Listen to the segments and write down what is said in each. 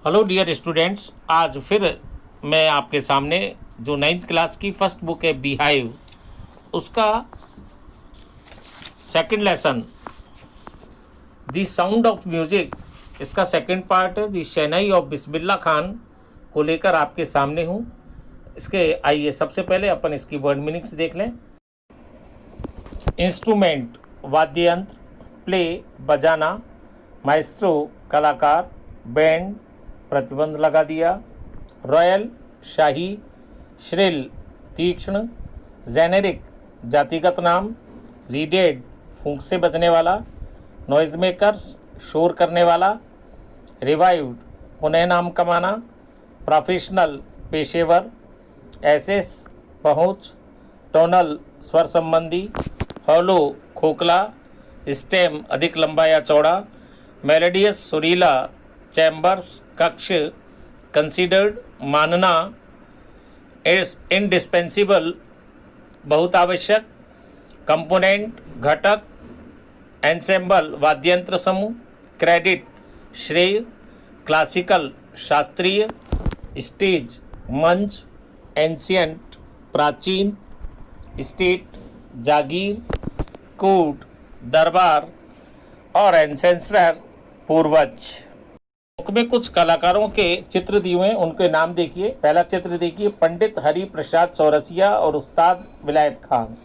Hello dear students, आज फिर मैं आपके सामने जो 9th क्लास की फर्स्ट बुक है बीहाइव, उसका second lesson the sound of music, इसका सेकंड पार्ट है the shehnai of Bismillah Khan को लेकर आपके सामने हूँ। इसके आइए सबसे पहले अपन इसकी वर्ड मीनिंग्स देख लें। इंस्ट्रूमेंट वाद्य यंत्र, प्ले बजाना, माइस्ट्रो कलाकार, बैंड प्रतिबंध लगा दिया, रॉयल शाही, श्रिल तीक्ष्ण, जेनेरिक जातिगत नाम, रीडेड फूंक से बजने वाला, नॉइज मेकर शोर करने वाला, रिवाइव्ड पुनः नाम कमाना, प्रोफेशनल पेशेवर, एसेस पहुँच, टोनल स्वर संबंधी, हॉलो खोखला, स्टेम अधिक लंबा या चौड़ा, मेलोडियस सुरीला, चैम्बर्स कक्ष, कंसीडर्ड मानना, इट्स इंडिस्पेंसिबल बहुत आवश्यक, कंपोनेंट घटक, एंसेम्बल वाद्यंत्र समूह, क्रेडिट श्रेय, क्लासिकल शास्त्रीय, स्टेज मंच, एंशियंट प्राचीन, स्टेट जागीर, कोर्ट दरबार और एंसेंसर पूर्वज। बुक में कुछ कलाकारों के चित्र दिए हुए हैं, उनके नाम देखिए। पहला चित्र देखिए, पंडित हरि प्रसाद चौरसिया और उस्ताद विलायत खान।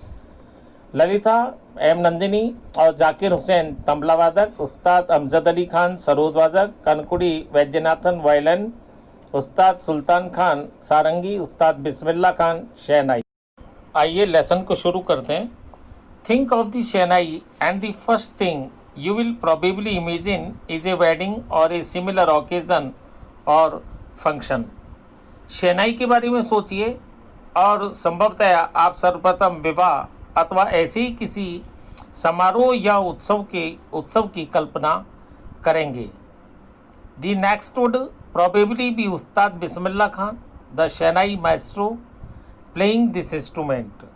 ललिता एम नंदिनी और जाकिर हुसैन तबला वादक, उस्ताद अमजद अली खान सरोद वादक, कनकुड़ी वैद्यनाथन वायलिन, उस्ताद सुल्तान खान सारंगी, उस्ताद बिस्मिल्लाह खान शहनाई। आइए लेसन को शुरू करते हैं। Think of the shehnai and the first thing you will probably imagine is a wedding or a similar occasion or function। शहनाई के बारे में सोचिए और संभवतः आप सर्वप्रथम विवाह अथवा ऐसे ही किसी समारोह या उत्सव की कल्पना करेंगे। The next would probably be Ustad Bismillah Khan the shehnai maestro playing this instrument.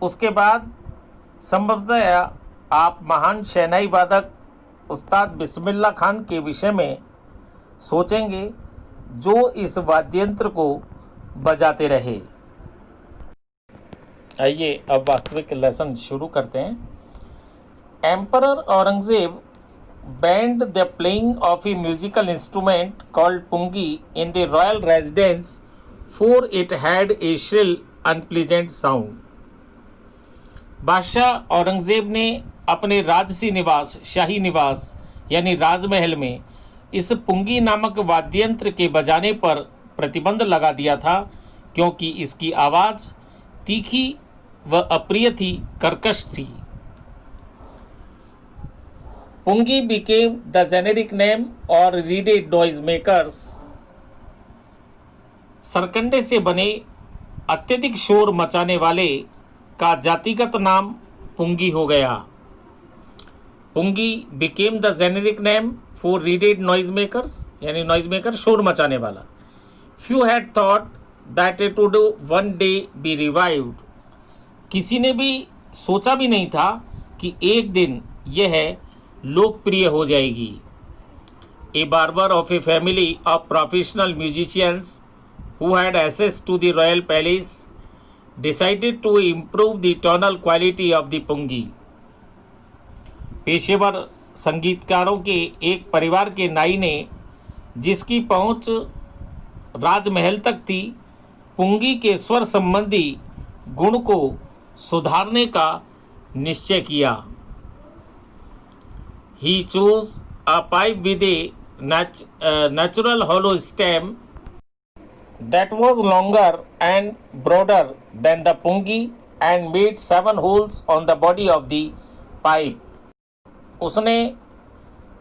उसके बाद संभवतः आप महान शहनाई वादक उस्ताद बिस्मिल्लाह खान के विषय में सोचेंगे जो इस वाद्ययंत्र को बजाते रहे। आइए अब वास्तविक लेसन शुरू करते हैं। Emperor Aurangzeb banned the playing of a musical instrument called pungi in the royal residence for it had a shrill unpleasant sound. बादशाह औरंगजेब ने अपने राजसी निवास, शाही निवास यानी राजमहल में इस पुंगी नामक वाद्ययंत्र के बजाने पर प्रतिबंध लगा दिया था, क्योंकि इसकी आवाज़ तीखी व अप्रिय थी, कर्कश थी। पुंगी बिकेम द जेनेरिक नेम और रीडेड नॉइज मेकर्स। सरकंडे से बने अत्यधिक शोर मचाने वाले का जातिगत नाम पुंगी हो गया। Pungi became the generic name for reeded noise makers, यानी नॉइज मेकर शोर मचाने वाला। Few had thought that it would one day be revived. किसी ने भी सोचा भी नहीं था कि एक दिन यह लोकप्रिय हो जाएगी। A barber of a family of professional musicians who had access to the royal palace decided to improve the tonal quality of the pungi. पेशेवर संगीतकारों के एक परिवार के नाई ने, जिसकी पहुंच राजमहल तक थी, पुंगी के स्वर संबंधी गुण को सुधारने का निश्चय किया। He chose a pipe with a natural hollow stem that was longer and broader than the pungi and made 7 holes on the body of the pipe। उसने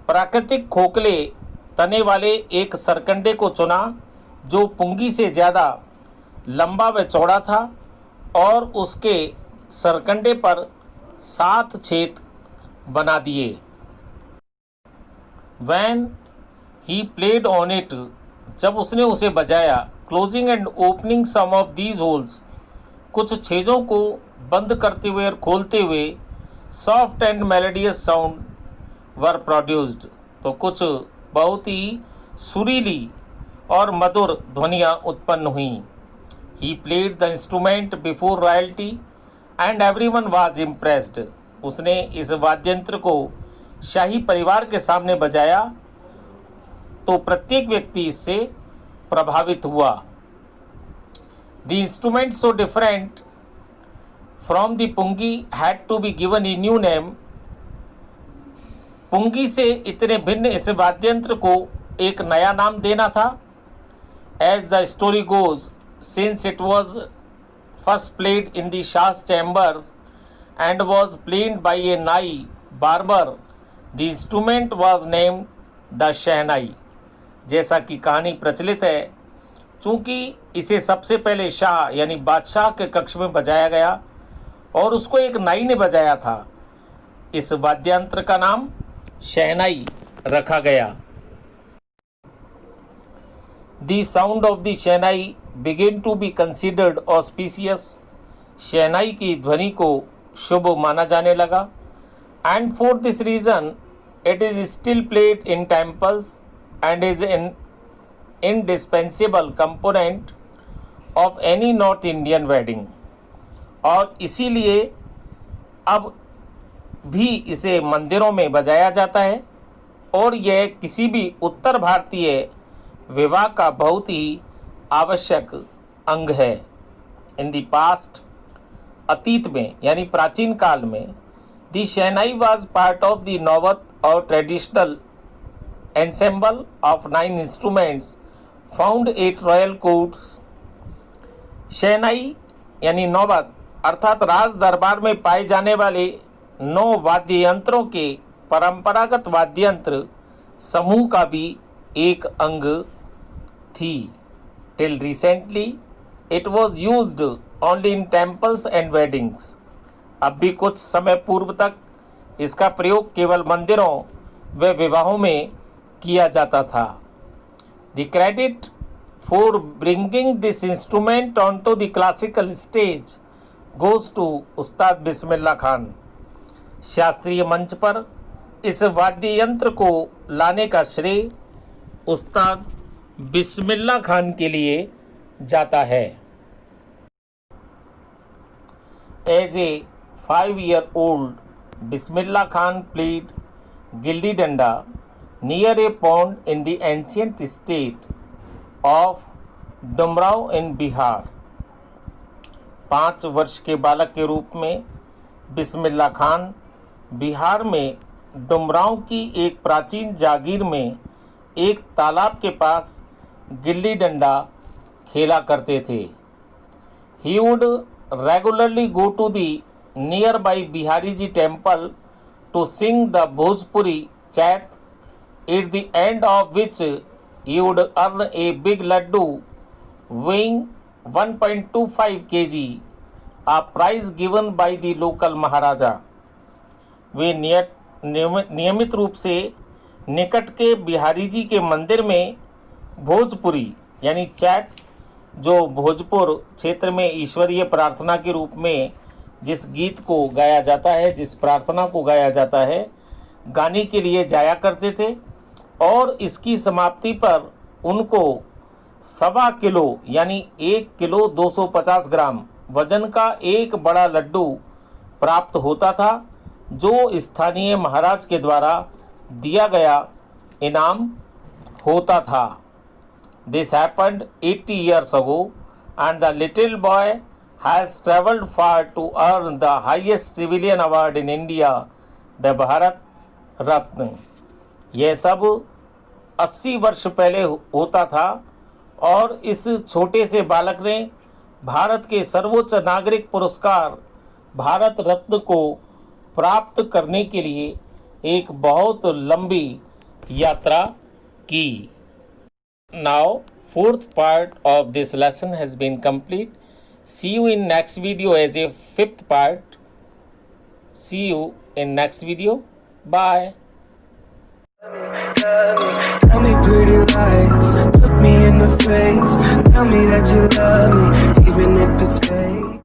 प्राकृतिक खोखले तने वाले एक सरकंडे को चुना जो पुंगी से ज़्यादा लंबा व चौड़ा था और उसके सरकंडे पर 7 छेद बना दिए। When he played on it, जब उसने उसे बजाया, closing and opening some of these holes, कुछ छेदों को बंद करते हुए और खोलते हुए, soft and melodious sound were produced, तो कुछ बहुत ही सुरीली और मधुर ध्वनियाँ उत्पन्न हुईं। He played the instrument before royalty and everyone was impressed. उसने इस वाद्ययंत्र को शाही परिवार के सामने बजाया तो प्रत्येक व्यक्ति इससे प्रभावित हुआ। The instrument so different from the pungi had to be given a new name. पुंगी से इतने भिन्न इस वाद्ययंत्र को एक नया नाम देना था। As the story goes, since it was first played in the Shah's chambers and was played by a Nai barber, the instrument was named the Shehnai. जैसा कि कहानी प्रचलित है, चूँकि इसे सबसे पहले शाह यानी बादशाह के कक्ष में बजाया गया और उसको एक नाई ने बजाया था, इस वाद्ययंत्र का नाम शहनाई रखा गया। The sound of the shehnai began to be considered auspicious. शहनाई की ध्वनि को शुभ माना जाने लगा। And for this reason, it is still played in temples and is an indispensable component of any North Indian wedding. और इसीलिए अब भी इसे मंदिरों में बजाया जाता है और यह किसी भी उत्तर भारतीय विवाह का बहुत ही आवश्यक अंग है। इन द पास्ट, अतीत में यानी प्राचीन काल में, the shehnai was part of the naubat or traditional ensemble of 9 instruments found at royal courts. Shehnai यानी नौबत अर्थात राज दरबार में पाए जाने वाले 9 वाद्य यंत्रों के परंपरागत वाद्ययंत्र समूह का भी एक अंग थी। Till recently it was used only in temples and weddings. अब भी कुछ समय पूर्व तक इसका प्रयोग केवल मंदिरों व विवाहों में किया जाता था। The credit for bringing this instrument on to the classical stage goes to Ustad Bismillah Khan. शास्त्रीय मंच पर इस वाद्य यंत्र को लाने का श्रेय उस्ताद बिस्मिल्लाह खान के लिए जाता है। As a 5-year-old, Bismillah Khan played gilli डंडा near a pond in the ancient state of Dumraon in Bihar. 5 वर्ष के बालक के रूप में बिस्मिल्लाह खान बिहार में डुमराव की एक प्राचीन जागीर में एक तालाब के पास गिल्ली डंडा खेला करते थे। He would regularly go to the nearby Bihari Ji temple to sing the Bhojpuri chat, at the end of which he would earn a big laddu weighing 1.25 kg, a prize given by the local Maharaja. वे नियमित रूप से निकट के बिहारी जी के मंदिर में भोजपुरी यानी chat, जो भोजपुर क्षेत्र में ईश्वरीय प्रार्थना के रूप में जिस गीत को गाया जाता है, जिस प्रार्थना को गाया जाता है, गाने के लिए जाया करते थे और इसकी समाप्ति पर उनको 1.25 किलो यानी 1 किलो 250 ग्राम वजन का एक बड़ा लड्डू प्राप्त होता था, जो स्थानीय महाराज के द्वारा दिया गया इनाम होता था। This happened 80 years ago and the little boy has travelled far to earn the highest civilian award in India, the Bharat Ratna. यह सब 80 वर्ष पहले होता था और इस छोटे से बालक ने भारत के सर्वोच्च नागरिक पुरस्कार भारत रत्न को प्राप्त करने के लिए एक बहुत लंबी यात्रा की। Now, 4th part of this lesson has been complete. See you in next video as a 5th part. See you in next video. Bye. Tell me pretty lies, look me in the face. Tell me that you love me, even if it's fake.